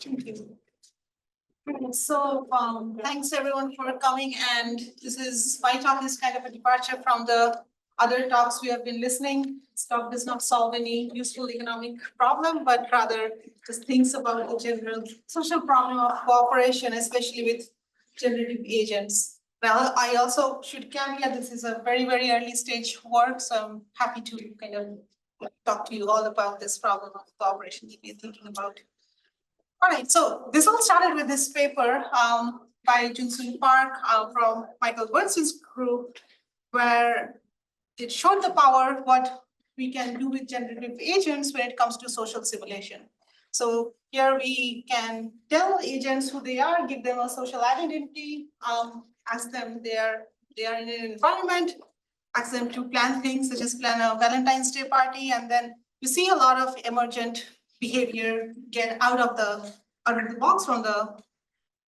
Thank you. So thanks everyone for coming, and my talk is kind of a departure from the other talks we have been listening. This talk does not solve any useful economic problem, but rather just thinks about the general social problem of cooperation, especially with generative agents. Now, I also should caveat this is a very, very early stage work, so I'm happy to kind of talk to you all about this problem of cooperation that we're thinking about. All right, so this all started with this paper by Junsoon Park from Michael Bernstein's group, where it showed the power what we can do with generative agents when it comes to social simulation. So here we can tell agents who they are, give them a social identity, ask them they are in an environment, ask them to plan things such as plan a Valentine's Day party, and then you see a lot of emergent behavior get out of the box from the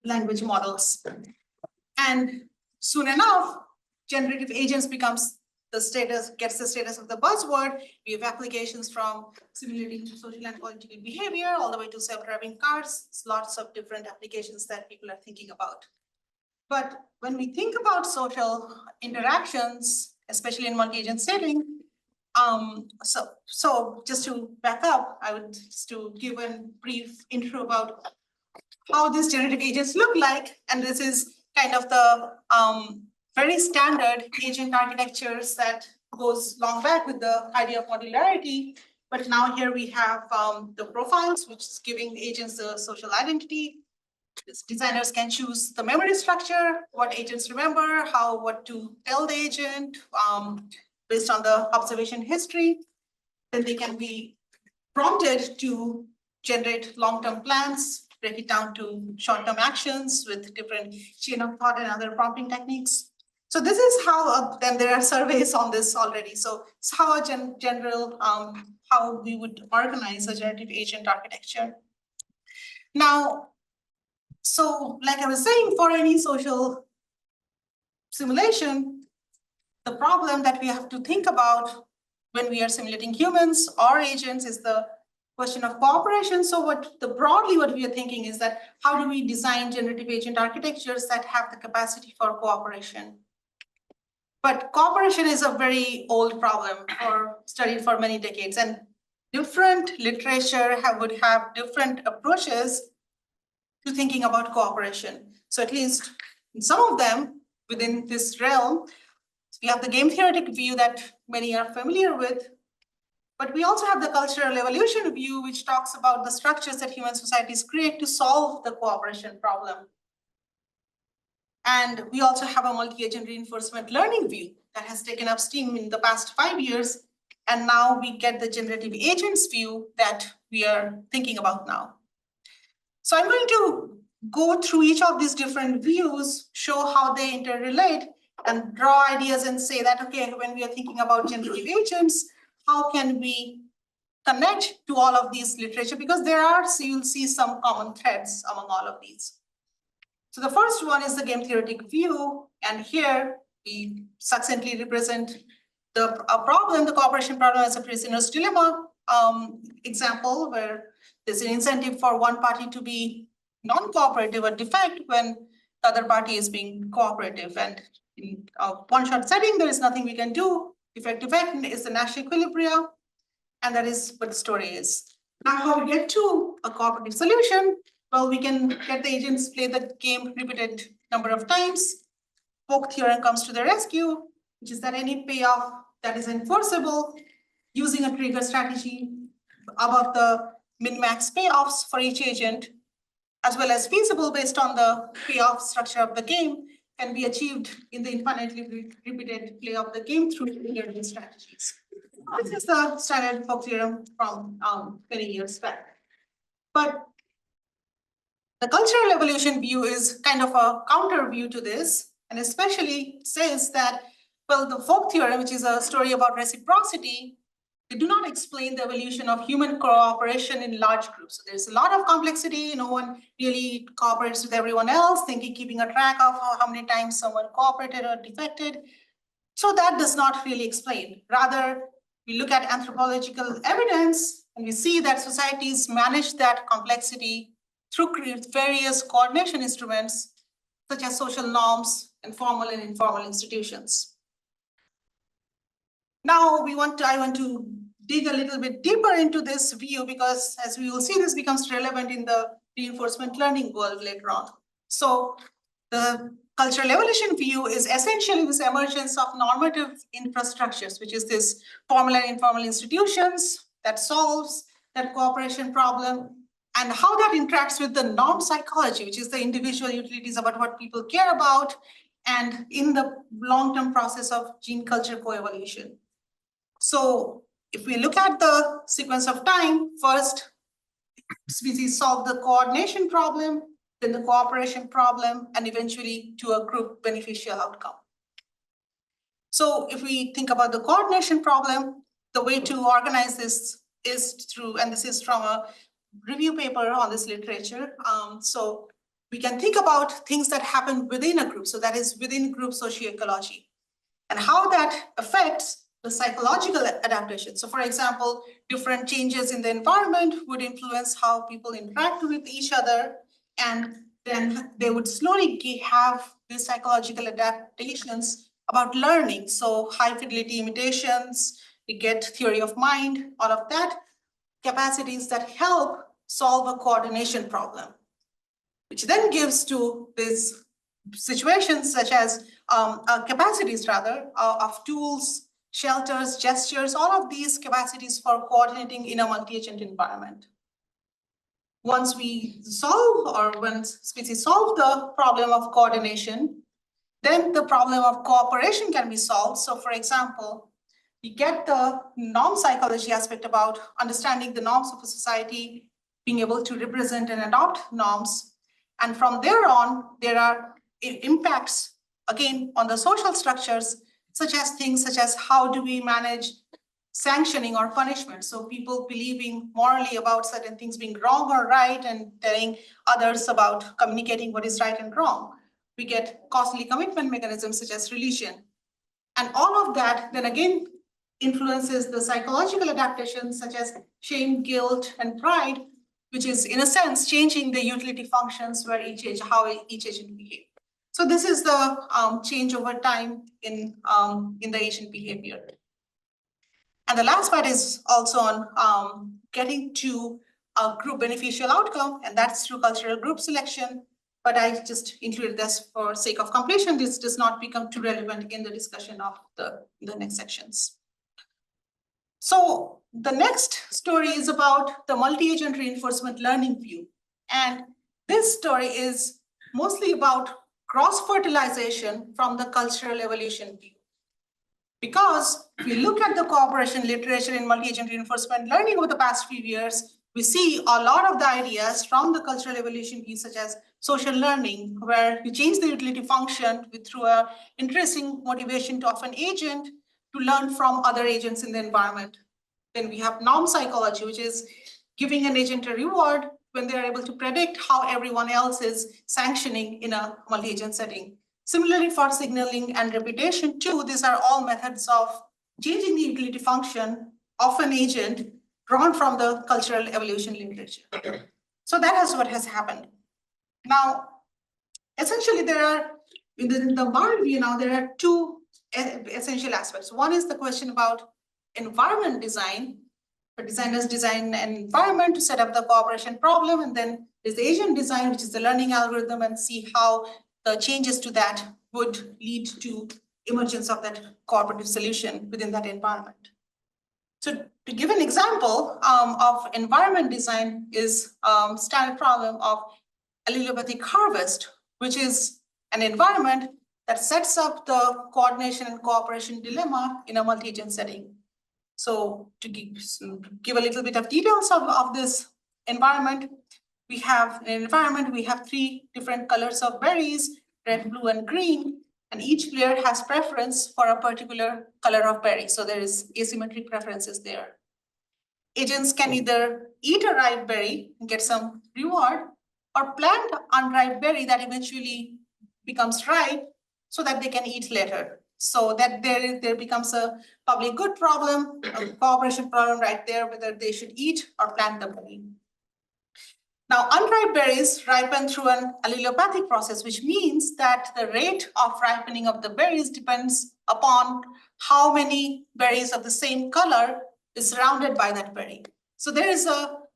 language models. And soon enough, generative agents gets the status of the buzzword. We have applications from simulating social and political behavior all the way to self-driving cars. It's lots of different applications that people are thinking about. But when we think about social interactions, especially in multi-agent setting, so just to back up, I would just to give a brief intro about how these generative agents look like. And this is kind of the very standard agent architectures that goes long back with the idea of modularity. But now here we have the profiles, which is giving agents the social identity. Designers can choose the memory structure, what agents remember, what to tell the agent based on the observation history. Then they can be prompted to generate long-term plans, break it down to short-term actions with different chain of thought and other prompting techniques. So this is how, then there are surveys on this already. So it's how a general, how we would organize a generative agent architecture. Now, so like I was saying, for any social simulation, the problem that we have to think about when we are simulating humans or agents is the question of cooperation. So broadly what we are thinking is that how do we design generative agent architectures that have the capacity for cooperation? But cooperation is a very old problem studied for many decades, and different literature would have different approaches to thinking about cooperation. So at least in some of them within this realm, we have the game theoretic view that many are familiar with, but we also have the cultural evolution view, which talks about the structures that human societies create to solve the cooperation problem. And we also have a multi-agent reinforcement learning view that has taken up steam in the past 5 years. And now we get the generative agents view that we are thinking about now. So I'm going to go through each of these different views, show how they interrelate, and draw ideas and say that, okay, when we are thinking about generative agents, how can we connect to all of these literature? Because you'll see some common threads among all of these. So the first one is the game theoretic view. And here we succinctly represent the cooperation problem as a prisoner's dilemma example, where there's an incentive for one party to be non-cooperative or defect when the other party is being cooperative. And in a one-shot setting, there is nothing we can do. Defect is the Nash equilibria, and that is what the story is. Now, how we get to a cooperative solution? Well, we can get the agents play the game repeated number of times. Folk theorem comes to the rescue, which is that any payoff that is enforceable using a trigger strategy above the min-max payoffs for each agent, as well as feasible based on the payoff structure of the game, can be achieved in the infinitely repeated play of the game through trigger strategies. This is the standard folk theorem from many years back. But the cultural evolution view is kind of a counter view to this, and especially says that, well, the folk theorem, which is a story about reciprocity, they do not explain the evolution of human cooperation in large groups. So there's a lot of complexity. No one really cooperates with everyone else, keeping a track of how many times someone cooperated or defected. So that does not really explain. Rather, we look at anthropological evidence and we see that societies manage that complexity through various coordination instruments, such as social norms and formal and informal institutions. Now I want to dig a little bit deeper into this view because, as we will see, this becomes relevant in the reinforcement learning world later on. So the cultural evolution view is essentially this emergence of normative infrastructures, which is this formal and informal institutions that solves that cooperation problem, and how that interacts with the norm psychology, which is the individual utilities about what people care about, and in the long-term process of gene-culture coevolution. So if we look at the sequence of time, first species solve the coordination problem, then the cooperation problem, and eventually to a group beneficial outcome. So if we think about the coordination problem, the way to organize this is through, and this is from a review paper on this literature. So we can think about things that happen within a group. So that is within group socioecology, and how that affects the psychological adaptation. So for example, different changes in the environment would influence how people interact with each other, and then they would slowly have these psychological adaptations about learning. So high fidelity imitations, we get theory of mind, all of that, capacities that help solve a coordination problem, which then gives to these situations such as capacities rather of tools, shelters, gestures, all of these capacities for coordinating in a multi-agent environment. Once we solve, or when species solve the problem of coordination, then the problem of cooperation can be solved. So for example, we get the norm psychology aspect about understanding the norms of a society, being able to represent and adopt norms. And from there on, there are impacts, again, on the social structures, such as things such as how do we manage sanctioning or punishment. So people believing morally about certain things being wrong or right, and telling others about communicating what is right and wrong. We get costly commitment mechanisms such as religion. And all of that then again influences the psychological adaptations such as shame, guilt, and pride, which is in a sense changing the utility functions where how each agent behaves. So this is the change over time in the agent behavior. And the last part is also on getting to a group beneficial outcome, and that's through cultural group selection. But I just included this for sake of completion. This does not become too relevant in the discussion of the next sections. So the next story is about the multi-agent reinforcement learning view. And this story is mostly about cross-fertilization from the cultural evolution view. Because if we look at the cooperation literature in multi-agent reinforcement learning over the past few years, we see a lot of the ideas from the cultural evolution view, such as social learning, where you change the utility function through an interesting motivation of an agent to learn from other agents in the environment. Then we have norm psychology, which is giving an agent a reward when they are able to predict how everyone else is sanctioning in a multi-agent setting. Similarly, for signaling and reputation too, these are all methods of changing the utility function of an agent drawn from the cultural evolution literature. So that is what has happened. Now, essentially, there are, in the model view now, there are two essential aspects. One is the question about environment design. The designers design an environment to set up the cooperation problem, and then there's agent design, which is the learning algorithm, and see how the changes to that would lead to emergence of that cooperative solution within that environment. So to give an example of environment design is standard problem of allelopathic harvest, which is an environment that sets up the coordination and cooperation dilemma in a multi-agent setting. So to give a little bit of details of this environment, we have an environment, we have 3 different colors of berries, red, blue, and green, and each player has preference for a particular color of berry. So there is asymmetric preferences there. Agents can either eat a ripe berry and get some reward, or plant unripe berry that eventually becomes ripe so that they can eat later. So that there becomes a public good problem, a cooperation problem right there, whether they should eat or plant the berry. Now, unripe berries ripen through an allelopathic process, which means that the rate of ripening of the berries depends upon how many berries of the same color is surrounded by that berry. So there is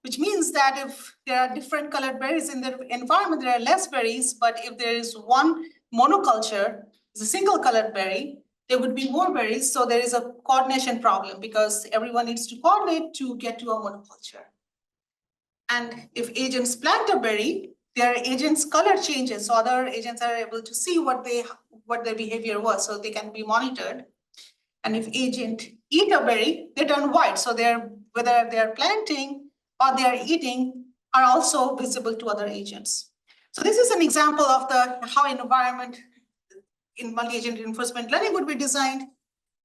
which means that if there are different colored berries in the environment, there are less berries, but if there is one monoculture, it's a single colored berry, there would be more berries. So there is a coordination problem because everyone needs to coordinate to get to a monoculture. And if agents plant a berry, their agent's color changes. So other agents are able to see what their behavior was, so they can be monitored. And if agent eat a berry, they turn white. So whether they're planting or they are eating are also visible to other agents. So this is an example of how environment in multi-agent reinforcement learning would be designed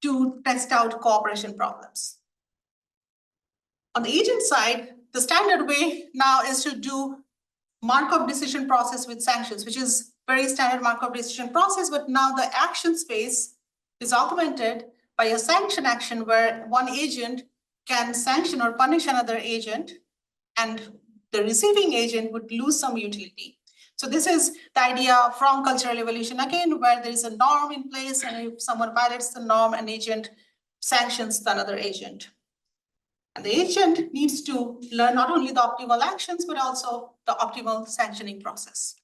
to test out cooperation problems. On the agent side, the standard way now is to do Markov decision process with sanctions, which is very standard Markov decision process, but now the action space is augmented by a sanction action where one agent can sanction or punish another agent, and the receiving agent would lose some utility. So this is the idea from cultural evolution again, where there is a norm in place, and if someone violates the norm, an agent sanctions the another agent. And the agent needs to learn not only the optimal actions, but also the optimal sanctioning process.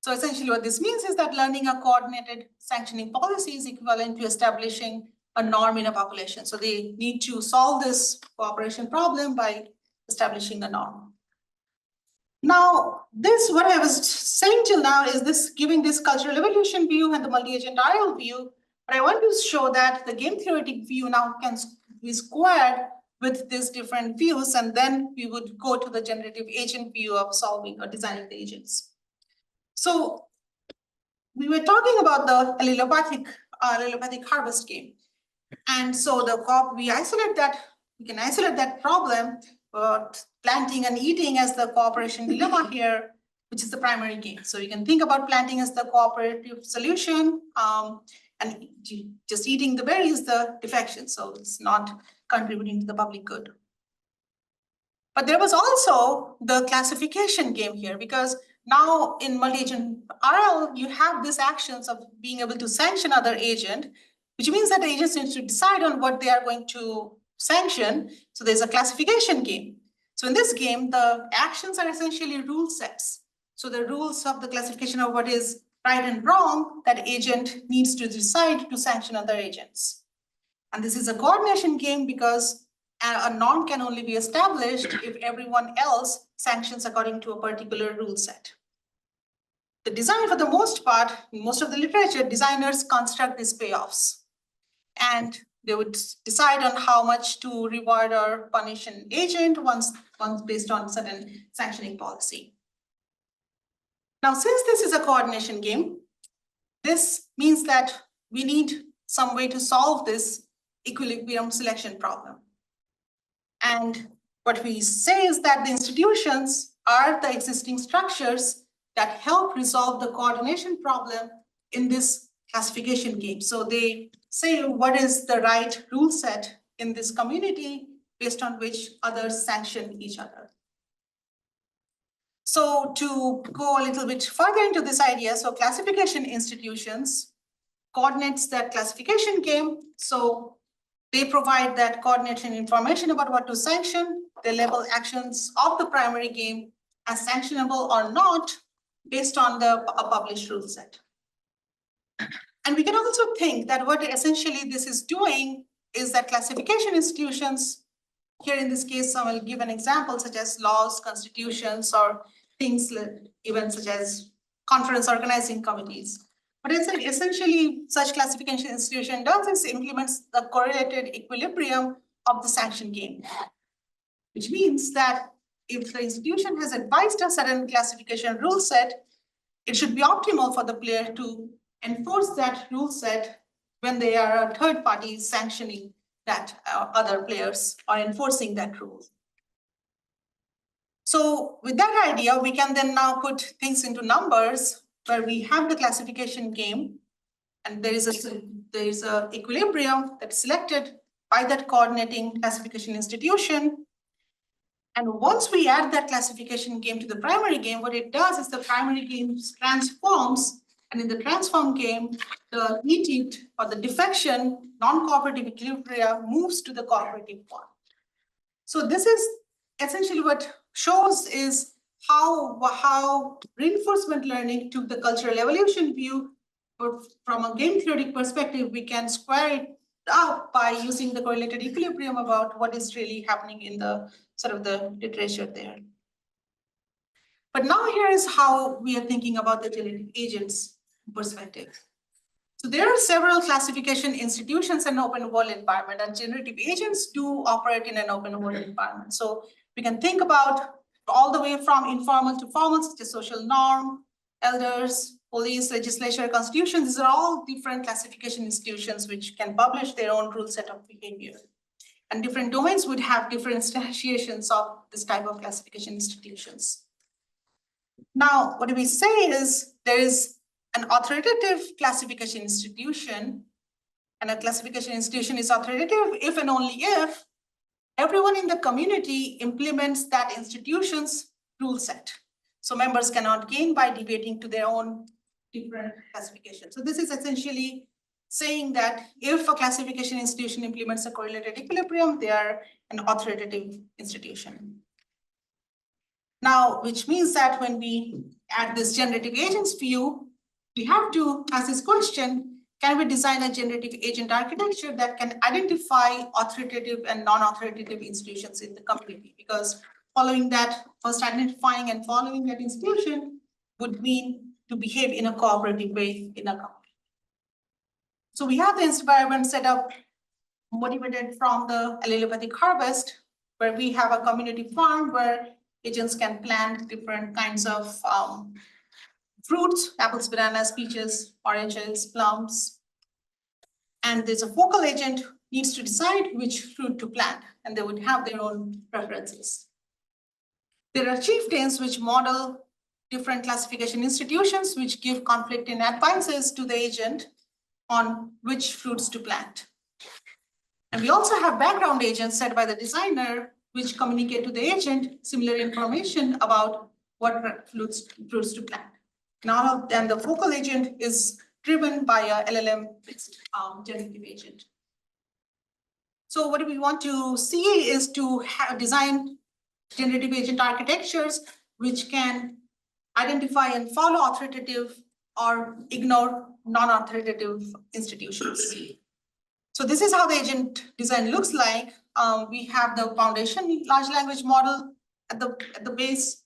So essentially what this means is that learning a coordinated sanctioning policy is equivalent to establishing a norm in a population. So they need to solve this cooperation problem by establishing a norm. Now, what I was saying till now is this giving this cultural evolution view and the multi-agent RL view, but I want to show that the game theoretic view now can be squared with these different views, and then we would go to the generative agent view of solving or designing the agents. So we were talking about the allelopathic harvest game. And so we can isolate that problem, planting and eating as the cooperation dilemma here, which is the primary game. So you can think about planting as the cooperative solution, and just eating the berry is the defection. So it's not contributing to the public good. But there was also the classification game here, because now in multi-agent RL, you have these actions of being able to sanction other agent, which means that the agents need to decide on what they are going to sanction. So there's a classification game. So in this game, the actions are essentially rule sets. So the rules of the classification of what is right and wrong, that agent needs to decide to sanction other agents. And this is a coordination game because a norm can only be established if everyone else sanctions according to a particular rule set. The design, for the most part, in most of the literature, designers construct these payoffs. And they would decide on how much to reward or punish an agent once based on certain sanctioning policy. Now, since this is a coordination game, this means that we need some way to solve this equilibrium selection problem. And what we say is that the institutions are the existing structures that help resolve the coordination problem in this classification game. So they say what is the right rule set in this community based on which others sanction each other. So to go a little bit further into this idea, so classification institutions coordinates that classification game. So they provide that coordination information about what to sanction. They label actions of the primary game as sanctionable or not based on a published rule set. And we can also think that what essentially this is doing is that classification institutions, here in this case, I will give an example such as laws, constitutions, or things even such as conference organizing committees. But essentially, such classification institution does is implements the correlated equilibrium of the sanction game, which means that if the institution has advised a certain classification rule set, it should be optimal for the player to enforce that rule set when they are a third party sanctioning that other players are enforcing that rule. So with that idea, we can then now put things into numbers where we have the classification game, and there is a equilibrium that's selected by that coordinating classification institution. And once we add that classification game to the primary game, what it does is the primary game transforms, and in the transform game, the neat or the defection, non-cooperative equilibria moves to the cooperative one. So this is essentially what shows is how reinforcement learning took the cultural evolution view, but from a game theoretic perspective, we can square it up by using the correlated equilibrium about what is really happening in the sort of the literature there. But now here is how we are thinking about the generative agents perspective. So there are several classification institutions in open world environment, and generative agents do operate in an open world environment. So we can think about all the way from informal to formal, such as social norm, elders, police, legislature, constitution. These are all different classification institutions which can publish their own rule set of behavior. And different domains would have different instantiations of this type of classification institutions. Now, what we say is there is an authoritative classification institution, and a classification institution is authoritative if and only if everyone in the community implements that institution's rule set. So members cannot gain by debating to their own different classifications. So this is essentially saying that if a classification institution implements a correlated equilibrium, they are an authoritative institution. Now, which means that when we add this generative agents view, we have to ask this question, can we design a generative agent architecture that can identify authoritative and non-authoritative institutions in the community? Because following that, first identifying and following that institution would mean to behave in a cooperative way in a community. So we have the environment set up motivated from the allelopathic harvest, where we have a community farm where agents can plant different kinds of fruits, apples, bananas, peaches, oranges, plums. And there's a focal agent who needs to decide which fruit to plant, and they would have their own preferences. There are chieftains which model different classification institutions which give conflicting advices to the agent on which fruits to plant. And we also have background agents set by the designer which communicate to the agent similar information about what fruits to plant. Now, then the focal agent is driven by a LLM-based generative agent. So what we want to see is to design generative agent architectures which can identify and follow authoritative or ignore non-authoritative institutions. So this is how the agent design looks like. We have the foundation large language model at the base.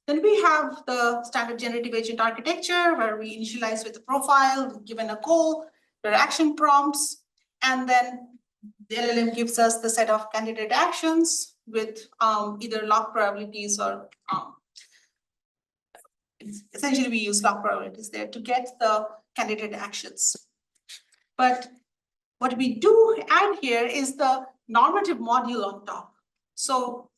Then we have the standard generative agent architecture where we initialize with a profile, given a goal, there are action prompts, and then the LLM gives us the set of candidate actions with either log probabilities or essentially we use log probabilities there to get the candidate actions. But what we do add here is the normative module on top. So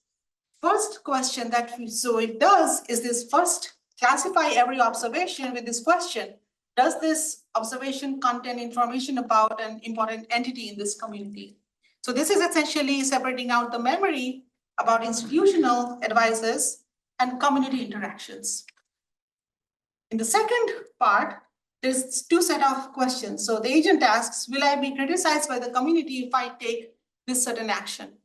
first question that it does is this first classify every observation with this question. Does this observation contain information about an important entity in this community? So this is essentially separating out the memory about institutional advices and community interactions. In the second part, there's two set of questions. So the agent asks, will I be criticized by the community if I take this certain action?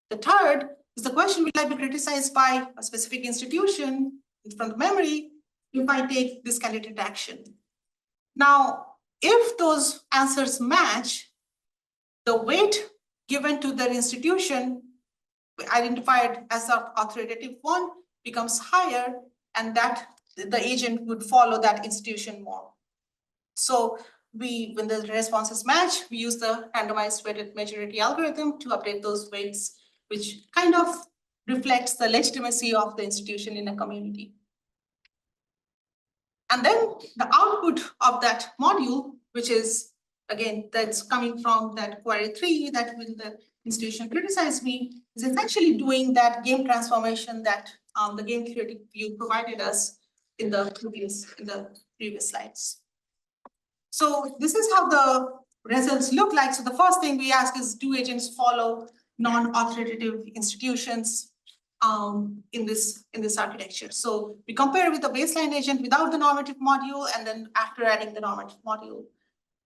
The third is the question, will I be criticized by a specific institution from the memory if I take this candidate action? Now, if those answers match, the weight given to the institution identified as the authoritative one becomes higher, and that the agent would follow that institution more. So when the responses match, we use the randomized weighted majority algorithm to update those weights, which kind of reflects the legitimacy of the institution in a community. And then the output of that module, which is, again, that's coming from that query 3, that will the institution criticize me, is essentially doing that game transformation that the game theoretic view provided us in the previous slides. So this is how the results look like. So the first thing we ask is, do agents follow non-authoritative institutions? in this architecture. So we compare with the baseline agent without the normative module, and then after adding the normative module.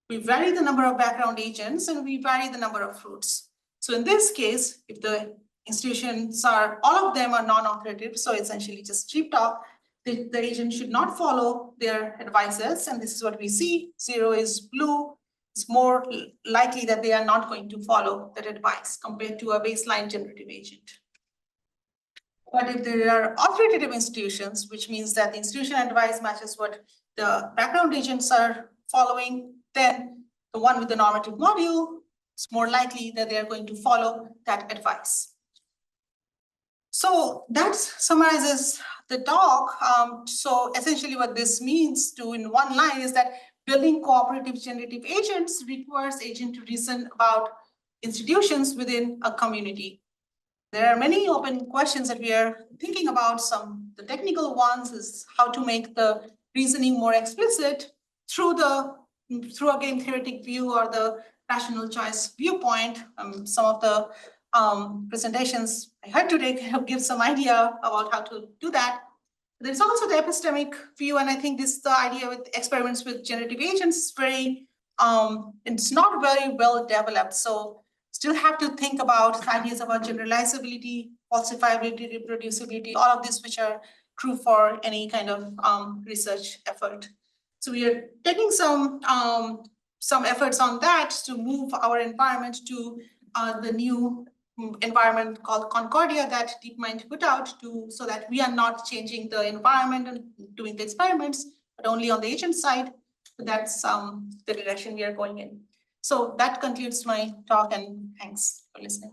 We vary the number of background agents and we vary the number of fruits. So in this case, if the institutions are, all of them are non-operative, so essentially just stripped off, the agent should not follow their advices. And this is what we see. 0 is blue. It's more likely that they are not going to follow that advice compared to a baseline generative agent. But if there are authoritative institutions, which means that the institution advice matches what the background agents are following, then the one with the normative module, it's more likely that they are going to follow that advice. So that summarizes the talk. So essentially what this means to in one line is that building cooperative generative agents requires agent to reason about institutions within a community. There are many open questions that we are thinking about. The technical ones is how to make the reasoning more explicit through a game theoretic view or the rational choice viewpoint. Some of the presentations I heard today give some idea about how to do that. There's also the epistemic view, and I think this the idea with experiments with generative agents is very, it's not very well developed. So still have to think about ideas about generalizability, falsifiability, reproducibility, all of this which are true for any kind of research effort. So we are taking some efforts on that to move our environment to the new environment called Concordia that DeepMind put out so that we are not changing the environment and doing the experiments, but only on the agent side. So that's the direction we are going in. So that concludes my talk, and thanks for listening.